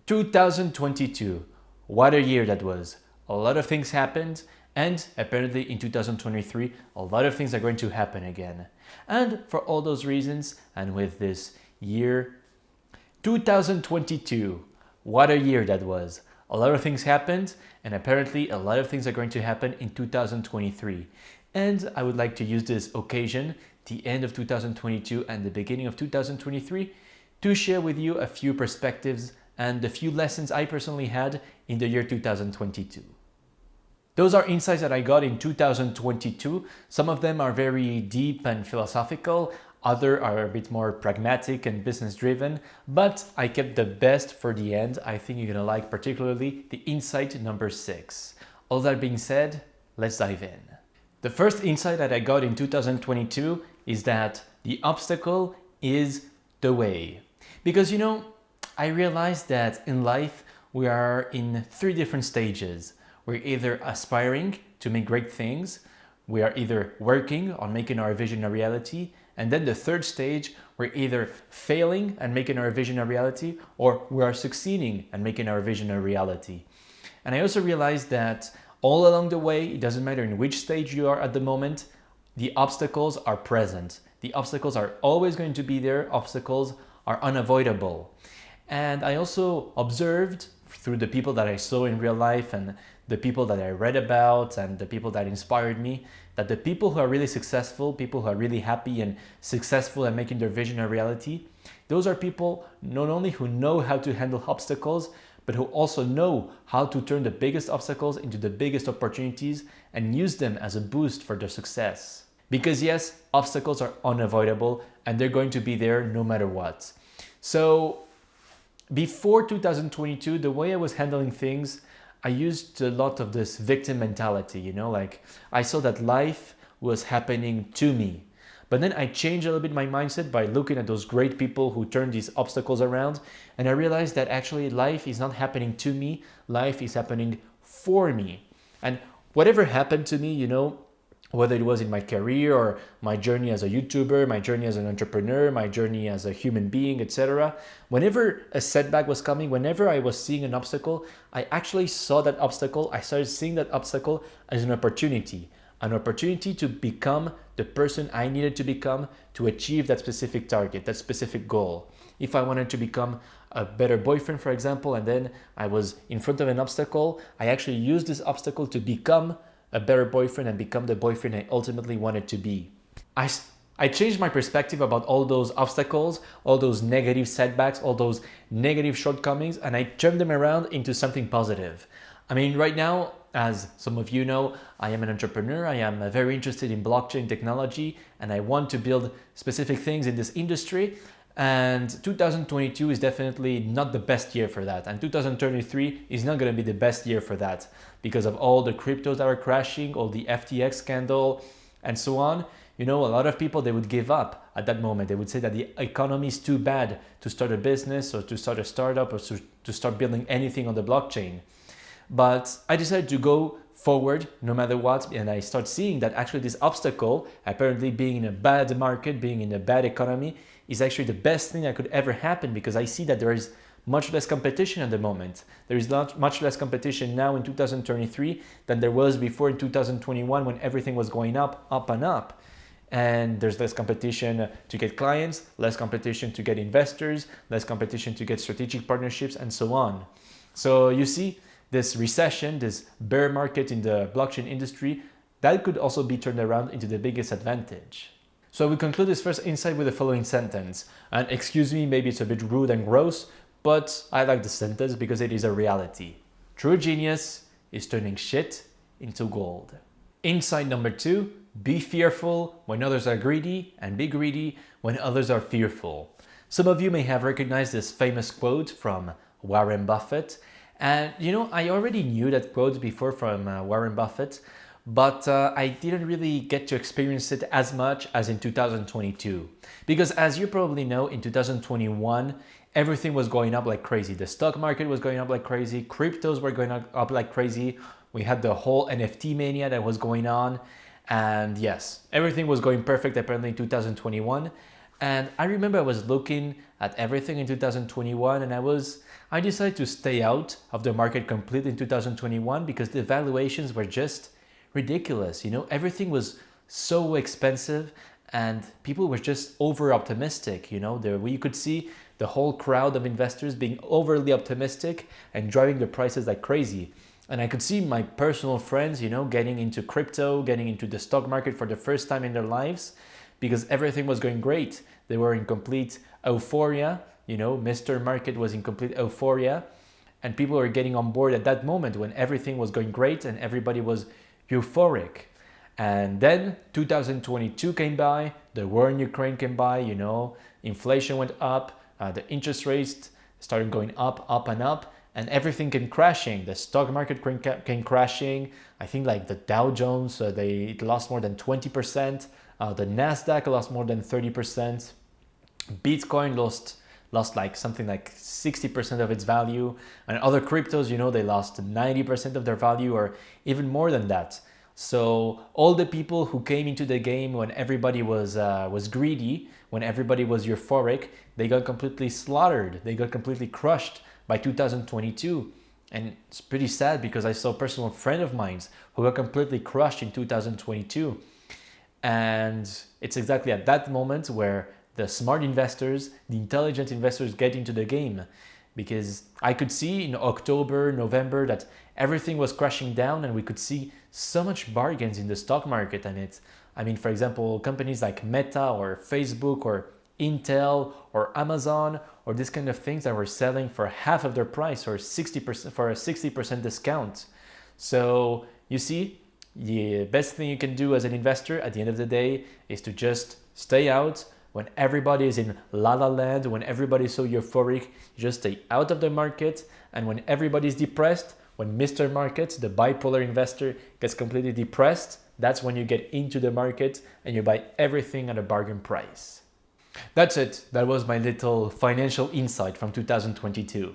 2022. What a year that was. A lot of things happened, and apparently in 2023, a lot of things are going to happen again. And for all those reasons, and with this year, 2022. What a year that was. A lot of things happened, and apparently a lot of things are going to happen in 2023. And I would like to use this occasion, the end of 2022 and the beginning of 2023, to share with you a few perspectives and a few lessons I personally had in the year 2022. Those are insights that I got in 2022. Some of them are very deep and philosophical, others are a bit more pragmatic and business driven, but I kept the best for the end. I think you're gonna like particularly the insight number 6. All that being said, let's dive in. The first insight that I got in 2022 is that the obstacle is the way. Because I realized that in life we are in 3 different stages. We're either aspiring to make great things, we are either working on making our vision a reality, and then the third stage, we're either failing and making our vision a reality, or we are succeeding and making our vision a reality. And I also realized that all along the way, it doesn't matter in which stage you are at the moment, the obstacles are present. The obstacles are always going to be there. Obstacles are unavoidable. And I also observed through the people that I saw in real life and the people that I read about and the people that inspired me, that the people who are really successful, people who are really happy and successful at making their vision a reality, those are people not only who know how to handle obstacles, but who also know how to turn the biggest obstacles into the biggest opportunities and use them as a boost for their success. Because yes, obstacles are unavoidable and they're going to be there no matter what. So before 2022, the way I was handling things, I used a lot of this victim mentality, like I saw that life was happening to me. But then I changed a little bit my mindset by looking at those great people who turned these obstacles around. And I realized that actually life is not happening to me, life is happening for me. And whatever happened to me, whether it was in my career or my journey as a YouTuber, my journey as an entrepreneur, my journey as a human being, etc. Whenever a setback was coming, whenever I was seeing an obstacle, I actually saw that obstacle, I started seeing that obstacle as an opportunity to become the person I needed to become to achieve that specific target, that specific goal. If I wanted to become a better boyfriend, for example, and then I was in front of an obstacle, I actually used this obstacle to become a better boyfriend and become the boyfriend I ultimately wanted to be. I changed my perspective about all those obstacles, all those negative setbacks, all those negative shortcomings, and I turned them around into something positive. I mean, right now, as some of you know, I am an entrepreneur. I am very interested in blockchain technology and I want to build specific things in this industry. And 2022 is definitely not the best year for that. And 2023 is not going to be the best year for that because of all the cryptos that are crashing, all the FTX scandal and so on. A lot of people, they would give up at that moment. They would say that the economy is too bad to start a business or to start a startup or to start building anything on the blockchain. But I decided to go forward no matter what, and I start seeing that actually this obstacle, apparently being in a bad market, being in a bad economy, is actually the best thing that could ever happen because I see that there is much less competition at the moment. There is not much less competition now in 2023 than there was before in 2021 when everything was going up and up. And there's less competition to get clients, less competition to get investors, less competition to get strategic partnerships, and so on. So you see, this recession, this bear market in the blockchain industry, that could also be turned around into the biggest advantage. So I will conclude this first insight with the following sentence. And excuse me, maybe it's a bit rude and gross, but I like the sentence because it is a reality. True genius is turning shit into gold. Insight number 2, be fearful when others are greedy and be greedy when others are fearful. Some of you may have recognized this famous quote from Warren Buffett. And I already knew that quote before from Warren Buffett, but I didn't really get to experience it as much as in 2022. Because as you probably know, in 2021, everything was going up like crazy. The stock market was going up like crazy. Cryptos were going up like crazy. We had the whole NFT mania that was going on. And yes, everything was going perfect apparently in 2021. And I remember I was looking at everything in 2021 and I decided to stay out of the market completely in 2021 because the valuations were just ridiculous. You know, everything was so expensive and people were just over optimistic. You know, you could see the whole crowd of investors being overly optimistic and driving the prices like crazy. And I could see my personal friends, you know, getting into crypto, getting into the stock market for the first time in their lives because everything was going great. They were in complete euphoria. You know, Mr. Market was in complete euphoria. And people were getting on board at that moment when everything was going great and everybody was euphoric. And then 2022 came by, the war in Ukraine came by, you know, inflation went up, the interest rates started going up and up, and everything came crashing. The stock market came crashing. I think like the Dow Jones, it lost more than 20%. The Nasdaq lost more than 30%. Bitcoin lost like something like 60% of its value, and other cryptos, you know, they lost 90% of their value or even more than that. So all the people who came into the game when everybody was greedy, when everybody was euphoric, they got completely slaughtered. They got completely crushed by 2022. And it's pretty sad because I saw a personal friend of mine who got completely crushed in 2022. And it's exactly at that moment where the smart investors, the intelligent investors get into the game. Because I could see in October, November that everything was crashing down and we could see so much bargains in the stock market. And for example, companies like Meta or Facebook or Intel or Amazon or these kind of things that were selling for half of their price or 60% for a 60% discount. So you see, the best thing you can do as an investor at the end of the day is to just stay out. When everybody is in la la land, when everybody is so euphoric, you just stay out of the market. And when everybody is depressed, when Mr. Market, the bipolar investor, gets completely depressed, that's when you get into the market and you buy everything at a bargain price. That's it. That was my little financial insight from 2022.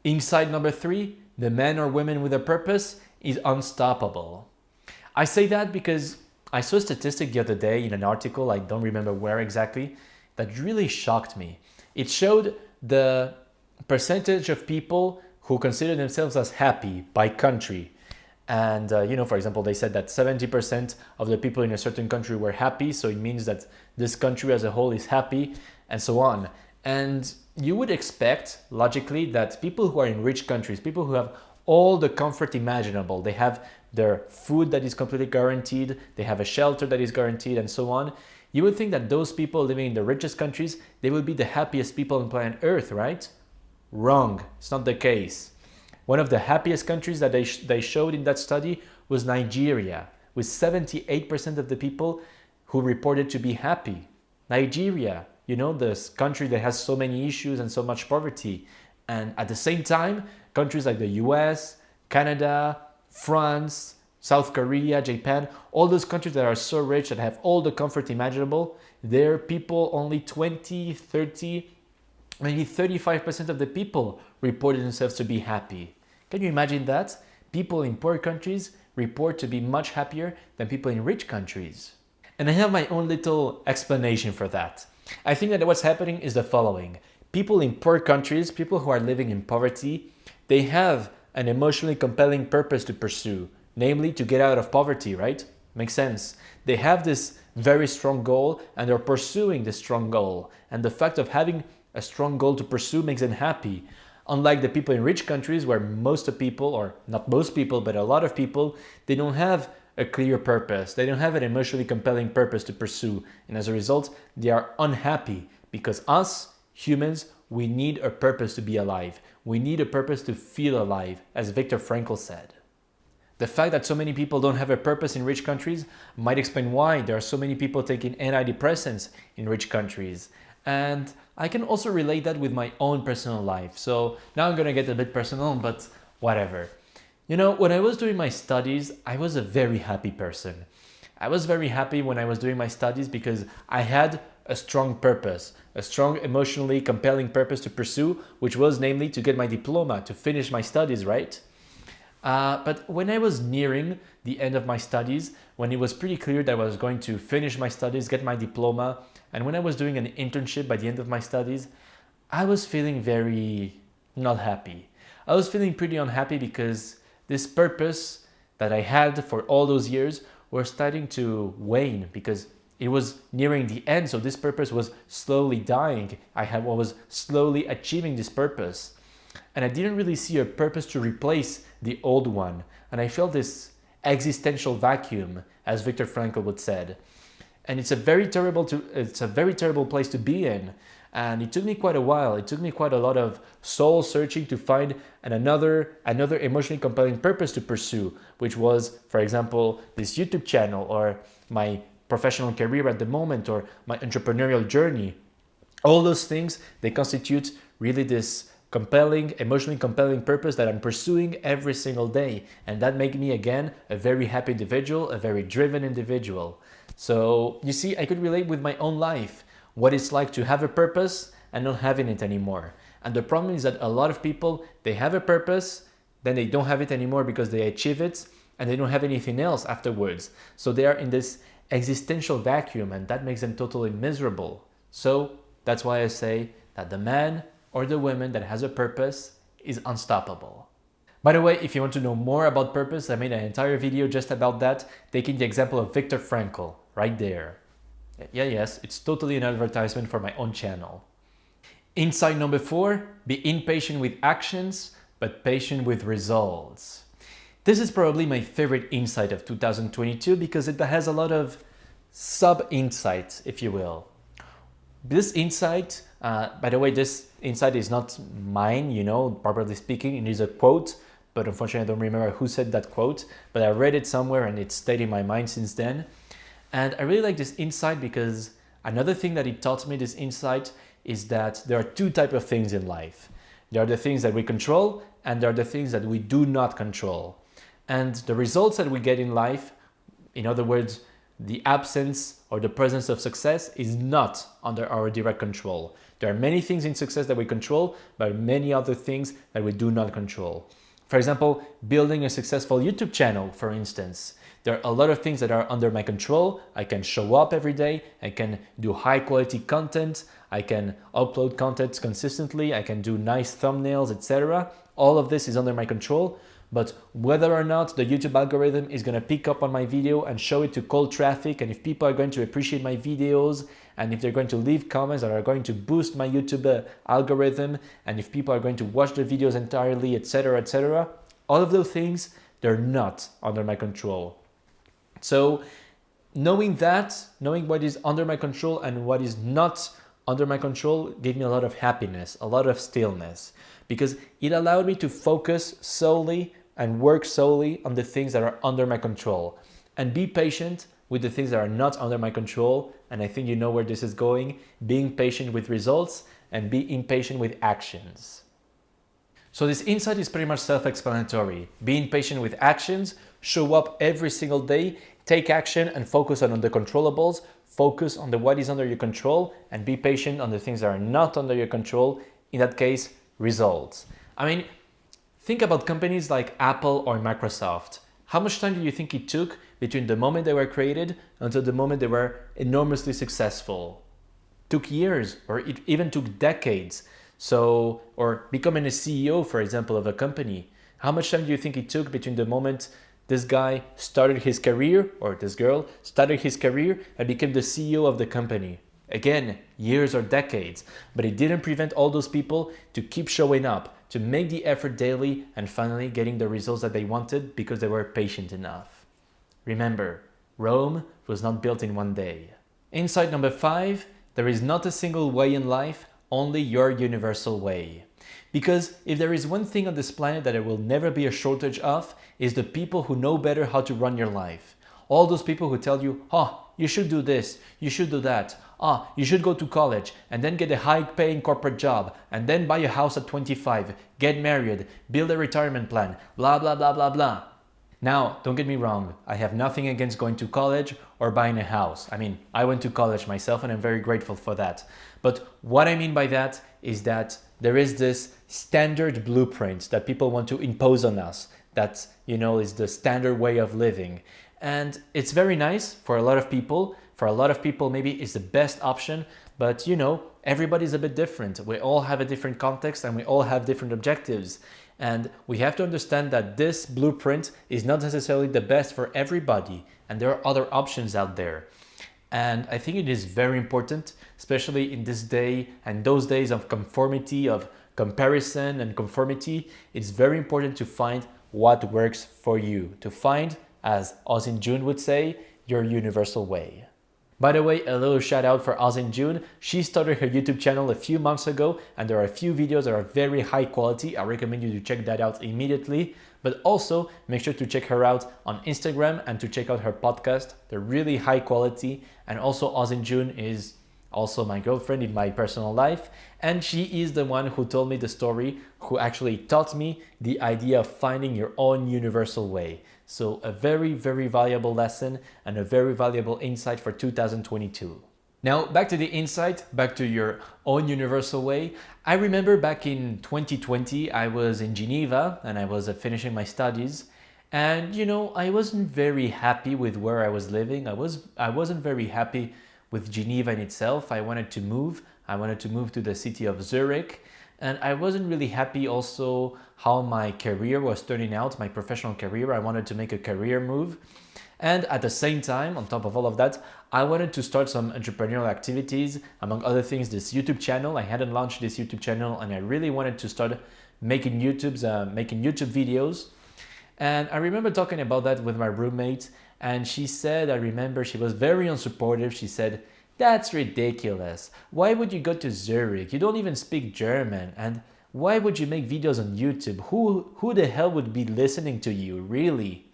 Insight number 3, the man or woman with a purpose is unstoppable. I say that because I saw a statistic the other day in an article, I don't remember where exactly, that really shocked me. It showed the percentage of people who consider themselves as happy by country. And, for example, they said that 70% of the people in a certain country were happy. So it means that this country as a whole is happy and so on. And you would expect, logically, that people who are in rich countries, people who have all the comfort imaginable, they have their food that is completely guaranteed, they have a shelter that is guaranteed and so on. You would think that those people living in the richest countries, they would be the happiest people on planet Earth, right? Wrong. It's not the case. One of the happiest countries that they showed in that study was Nigeria, with 78% of the people who reported to be happy. Nigeria, this country that has so many issues and so much poverty. And at the same time, countries like the US, Canada, France, South Korea, Japan, all those countries that are so rich that have all the comfort imaginable, their people, only 20, 30, maybe 35% of the people reported themselves to be happy. Can you imagine that? People in poor countries report to be much happier than people in rich countries. And I have my own little explanation for that. I think that what's happening is the following. People in poor countries, people who are living in poverty, they have an emotionally compelling purpose to pursue, namely to get out of poverty, right? Makes sense. They have this very strong goal and they're pursuing this strong goal. And the fact of having a strong goal to pursue makes them happy. Unlike the people in rich countries where most of people, or not most people, but a lot of people, they don't have a clear purpose. They don't have an emotionally compelling purpose to pursue. And as a result, they are unhappy because us, humans, we need a purpose to be alive. We need a purpose to feel alive, as Viktor Frankl said. The fact that so many people don't have a purpose in rich countries might explain why there are so many people taking antidepressants in rich countries. And I can also relate that with my own personal life. So now I'm going to get a bit personal, but whatever. When I was doing my studies, I was a very happy person. I was very happy when I was doing my studies because I had a strong purpose, a strong emotionally compelling purpose to pursue, which was namely to get my diploma, to finish my studies, right? But when I was nearing the end of my studies, when it was pretty clear that I was going to finish my studies, get my diploma, and when I was doing an internship by the end of my studies, I was feeling very not happy. I was feeling pretty unhappy because this purpose that I had for all those years was starting to wane because it was nearing the end. So this purpose was slowly dying. I was slowly achieving this purpose. And I didn't really see a purpose to replace the old one. And I felt this existential vacuum, as Viktor Frankl would said. And it's a very terrible place to be in. And it took me quite a while. It took me quite a lot of soul searching to find another emotionally compelling purpose to pursue, which was, for example, this YouTube channel or my professional career at the moment or my entrepreneurial journey. All those things, they constitute really this emotionally compelling purpose that I'm pursuing every single day. And that made me, again, a very happy individual, a very driven individual. So you see, I could relate with my own life, what it's like to have a purpose and not having it anymore. And the problem is that a lot of people, they have a purpose, then they don't have it anymore because they achieve it and they don't have anything else afterwards. So they are in this existential vacuum and that makes them totally miserable. So that's why I say that the man or the woman that has a purpose is unstoppable. By the way, if you want to know more about purpose, I made an entire video just about that, taking the example of Viktor Frankl, right there. Yes, it's totally an advertisement for my own channel. Insight number 4, be impatient with actions, but patient with results. This is probably my favorite insight of 2022 because it has a lot of sub-insights, if you will. This insight, by the way, this insight is not mine, properly speaking, it is a quote, but unfortunately I don't remember who said that quote, but I read it somewhere and it stayed in my mind since then. And I really like this insight because another thing that it taught me, this insight, is that there are two types of things in life. There are the things that we control and there are the things that we do not control. And the results that we get in life, in other words, the absence or the presence of success is not under our direct control. There are many things in success that we control, but many other things that we do not control. For example, building a successful YouTube channel, for instance. There are a lot of things that are under my control. I can show up every day. I can do high quality content. I can upload content consistently. I can do nice thumbnails, etc. All of this is under my control. But whether or not the YouTube algorithm is going to pick up on my video and show it to cold traffic, and if people are going to appreciate my videos, and if they're going to leave comments that are going to boost my YouTube algorithm, and if people are going to watch the videos entirely, etc., all of those things, they're not under my control. So knowing what is under my control and what is not under my control gave me a lot of happiness, a lot of stillness, because it allowed me to focus solely and work solely on the things that are under my control and be patient with the things that are not under my control. And I think you know where this is going, being patient with results and be impatient with actions. So this insight is pretty much self-explanatory. Being patient with actions, show up every single day, take action and focus on the controllables, focus on what is under your control and be patient on the things that are not under your control. In that case, results. I mean, think about companies like Apple or Microsoft. How much time do you think it took between the moment they were created until the moment they were enormously successful? It took years, or it even took decades. So, or becoming a CEO, for example, of a company. How much time do you think it took between the moment this guy started his career, or this girl started his career and became the CEO of the company? Again, years or decades, but it didn't prevent all those people to keep showing up, to make the effort daily and finally getting the results that they wanted because they were patient enough. Remember, Rome was not built in one day. Insight number 5, there is not a single way in life, only your universal way. Because if there is one thing on this planet that there will never be a shortage of, is the people who know better how to run your life. All those people who tell you, you should do this, you should do that. You should go to college and then get a high-paying corporate job and then buy a house at 25, get married, build a retirement plan, blah, blah, blah, blah, blah. Now, don't get me wrong. I have nothing against going to college or buying a house. I mean, I went to college myself and I'm very grateful for that. But what I mean by that is that there is this standard blueprint that people want to impose on us that, is the standard way of living. And it's very nice for a lot of people. For a lot of people, maybe it's the best option, but everybody's a bit different. We all have a different context and we all have different objectives. And we have to understand that this blueprint is not necessarily the best for everybody. And there are other options out there. And I think it is very important, especially in this day and those days of conformity, of comparison and conformity, it's very important to find what works for you, to find, as Ozin June would say, your universal way. By the way, a little shout out for Ozin June. She started her YouTube channel a few months ago and there are a few videos that are very high quality. I recommend you to check that out immediately. But also make sure to check her out on Instagram and to check out her podcast. They're really high quality. And also Ozin June is also my girlfriend in my personal life. And she is the one who told me the story, who actually taught me the idea of finding your own universal way. So a very, very valuable lesson and a very valuable insight for 2022. Now, back to the insight, back to your own universal way. I remember back in 2020, I was in Geneva and I was finishing my studies. And, I wasn't very happy with where I was living. I wasn't very happy with Geneva in itself. I wanted to move. I wanted to move to the city of Zurich. And I wasn't really happy also how my career was turning out, my professional career. I wanted to make a career move. And at the same time, on top of all of that, I wanted to start some entrepreneurial activities, among other things, this YouTube channel. I hadn't launched this YouTube channel and I really wanted to start making YouTube videos. And I remember talking about that with my roommate and she said, I remember she was very unsupportive. She said, "That's ridiculous. Why would you go to Zurich? You don't even speak German. And why would you make videos on YouTube? Who the hell would be listening to you, really?"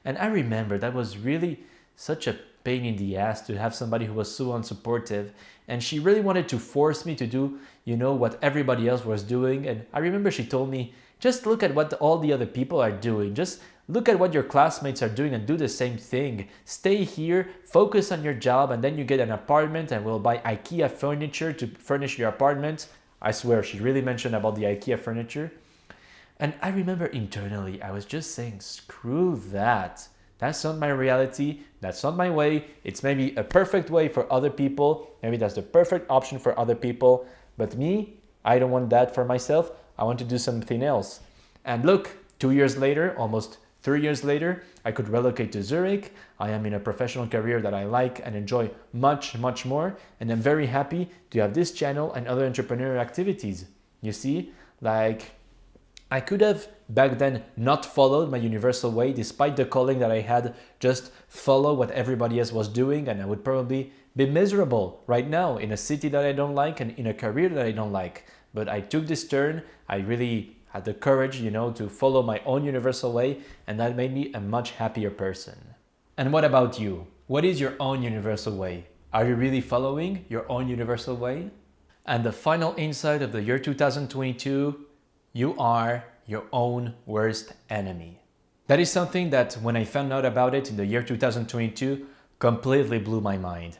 And I remember that was really such a pain in the ass to have somebody who was so unsupportive. And she really wanted to force me to do, what everybody else was doing. And I remember she told me, just look at what all the other people are doing. Just look at what your classmates are doing and do the same thing. Stay here, focus on your job, and then you get an apartment and we'll buy IKEA furniture to furnish your apartment. I swear, she really mentioned about the IKEA furniture. And I remember internally, I was just saying, screw that. That's not my reality. That's not my way. It's maybe a perfect way for other people. Maybe that's the perfect option for other people. But me, I don't want that for myself. I want to do something else. And look, 2 years later, almost 3 years later, I could relocate to Zurich. I am in a professional career that I like and enjoy much, much more. And I'm very happy to have this channel and other entrepreneurial activities. You see, I could have back then not followed my universal way despite the calling that I had, just follow what everybody else was doing, and I would probably be miserable right now in a city that I don't like and in a career that I don't like. But I took this turn. I really had the courage, to follow my own universal way, and that made me a much happier person. And what about you? What is your own universal way? Are you really following your own universal way? And the final insight of the year 2022, you are your own worst enemy. That is something that when I found out about it in the year 2022, completely blew my mind.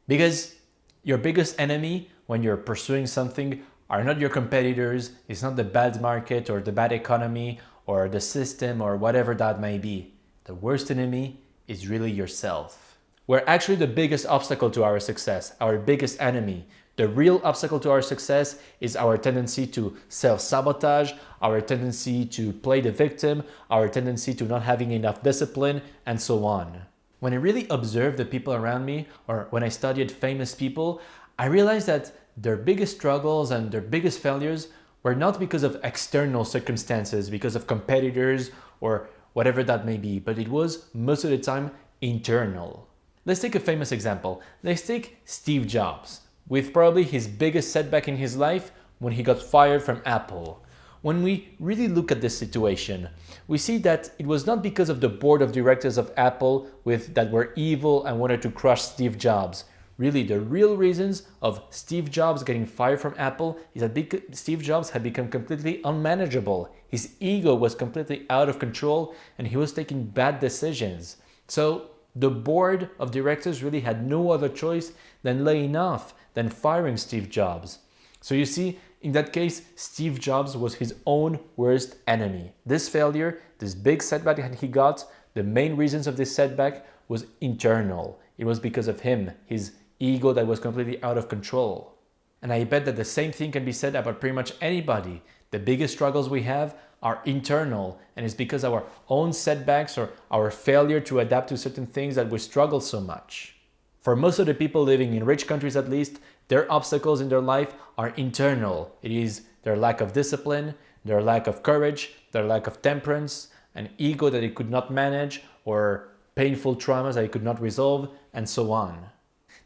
Because your biggest enemy when you're pursuing something are not your competitors, it's not the bad market or the bad economy or the system or whatever that may be. The worst enemy is really yourself. We're actually the biggest obstacle to our success, our biggest enemy. The real obstacle to our success is our tendency to self-sabotage, our tendency to play the victim, our tendency to not having enough discipline, and so on. When I really observed the people around me, or when I studied famous people, I realized that their biggest struggles and their biggest failures were not because of external circumstances, because of competitors or whatever that may be, but it was most of the time internal. Let's take a famous example. Let's take Steve Jobs, with probably his biggest setback in his life when he got fired from Apple. When we really look at this situation, we see that it was not because of the board of directors of Apple that were evil and wanted to crush Steve Jobs. Really, the real reasons of Steve Jobs getting fired from Apple is that Steve Jobs had become completely unmanageable. His ego was completely out of control and he was taking bad decisions. So the board of directors really had no other choice than laying off, than firing Steve Jobs. So you see, In that case, Steve Jobs was his own worst enemy. This failure, this big setback that he got, the main reasons of this setback was internal. It was because of him, his ego that was completely out of control. And I bet that the same thing can be said about pretty much anybody. The biggest struggles we have are internal, and it's because of our own setbacks or our failure to adapt to certain things that we struggle so much. For most of the people living in rich countries at least, their obstacles in their life are internal. It is their lack of discipline, their lack of courage, their lack of temperance, an ego that they could not manage, or painful traumas that they could not resolve, and so on.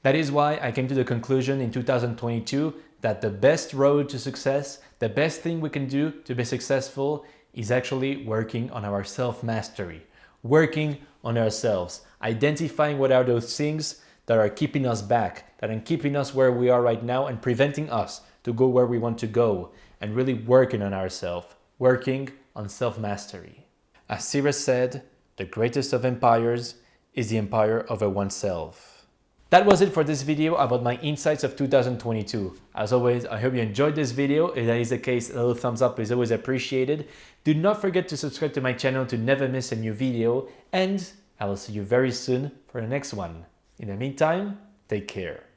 That is why I came to the conclusion in 2022 that the best road to success, the best thing we can do to be successful is actually working on our self-mastery, working on ourselves, identifying what are those things that are keeping us back, that are keeping us where we are right now and preventing us to go where we want to go, and really working on ourselves, working on self-mastery. As Cyrus said, the greatest of empires is the empire over oneself. That was it for this video about my insights of 2022. As always, I hope you enjoyed this video. If that is the case, a little thumbs up is always appreciated. Do not forget to subscribe to my channel to never miss a new video, and I will see you very soon for the next one. In the meantime, take care.